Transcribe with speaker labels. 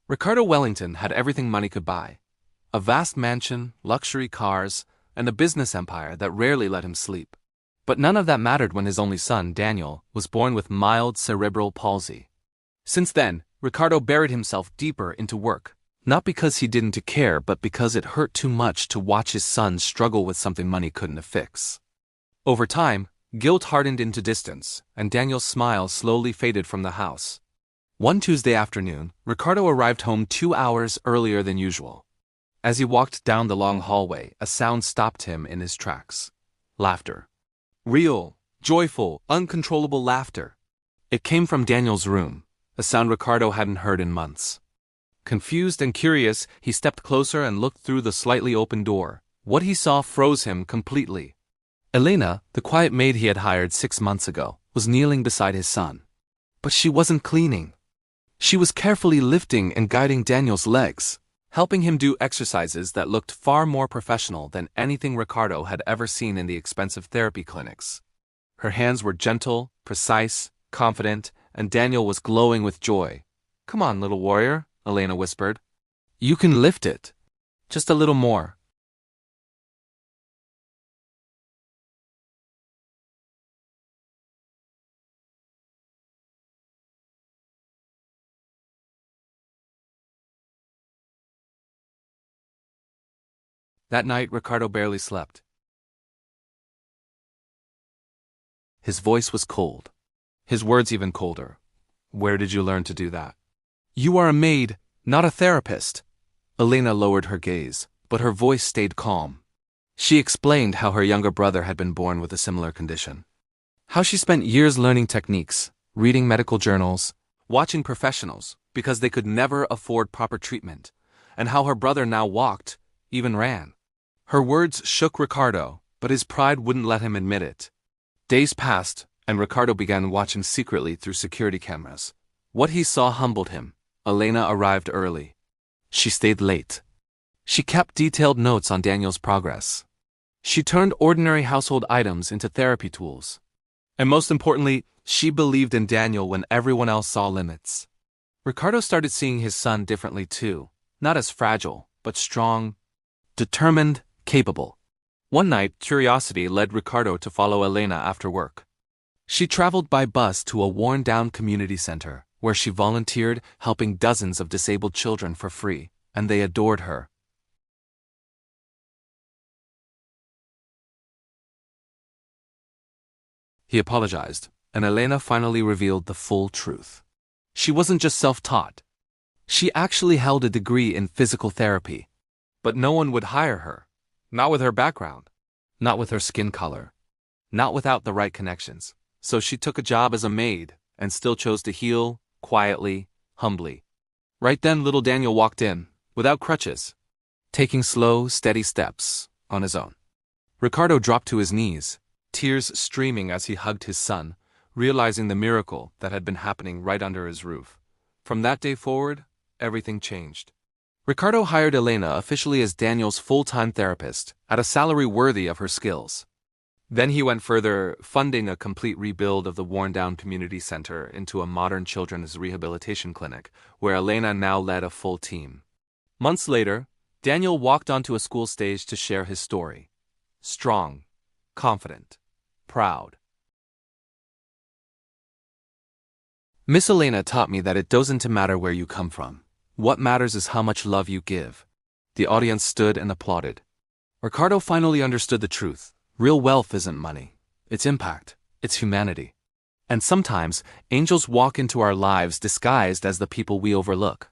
Speaker 1: Ricardo Wellington had everything money could buy: a vast mansion, luxury cars, and a business empire that rarely let him sleep. But none of that mattered when his only son, Daniel, was born with mild cerebral palsy. Since then, Ricardo buried himself deeper into work, not because he didn't care but because it hurt too much to watch his son struggle with something money couldn't fix. Over time, guilt hardened into distance, and Daniel's smile slowly faded from the house. One Tuesday afternoon, Ricardo arrived home 2 hours earlier than usual. As he walked down the long hallway, a sound stopped him in his tracks. Laughter. Real, joyful, uncontrollable laughter. It came from Daniel's room, a sound Ricardo hadn't heard in months. Confused and curious, he stepped closer and looked through the slightly open door. What he saw froze him completely. Elena, the quiet maid he had hired 6 months ago, was kneeling beside his son. But she wasn't cleaning. She was carefully lifting and guiding Daniel's legs, helping him do exercises that looked far more professional than anything Ricardo had ever seen in the expensive therapy clinics. Her hands were gentle, precise, confident, and Daniel was glowing with joy. "Come on, little warrior," Elena whispered. "You can lift it. Just a little more." That night, Ricardo barely slept. His voice was cold. His words even colder. "Where did you learn to do that?" "You are a maid, not a therapist." Elena lowered her gaze, but her voice stayed calm. She explained how her younger brother had been born with a similar condition. How she spent years learning techniques, reading medical journals, watching professionals, because they could never afford proper treatment, and how her brother now walked, even ran. Her words shook Ricardo, but his pride wouldn't let him admit it. Days passed, and Ricardo began watching secretly through security cameras. What he saw humbled him. Elena arrived early. She stayed late. She kept detailed notes on Daniel's progress. She turned ordinary household items into therapy tools. And most importantly, she believed in Daniel when everyone else saw limits. Ricardo started seeing his son differently too, not as fragile, but strong, determined, capable. One night, curiosity led Ricardo to follow Elena after work. She traveled by bus to a worn-down community center, where she volunteered, helping dozens of disabled children for free, and they adored her. He apologized, and Elena finally revealed the full truth. She wasn't just self-taught. She actually held a degree in physical therapy. But no one would hire her. Not with her background. Not with her skin color. Not without the right connections. So she took a job as a maid, and still chose to heal, quietly, humbly. Right then, little Daniel walked in, without crutches, taking slow, steady steps, on his own. Ricardo dropped to his knees, tears streaming as he hugged his son, realizing the miracle that had been happening right under his roof. From that day forward, everything changed. Ricardo hired Elena officially as Daniel's full-time therapist, at a salary worthy of her skills. Then he went further, funding a complete rebuild of the worn-down community center into a modern children's rehabilitation clinic, where Elena now led a full team. Months later, Daniel walked onto a school stage to share his story. Strong, confident, proud. Miss Elena taught me that it doesn't matter where you come from. What matters is how much love you give. The audience stood and applauded. Ricardo finally understood the truth. Real wealth isn't money. It's impact. It's humanity. And sometimes, angels walk into our lives disguised as the people we overlook.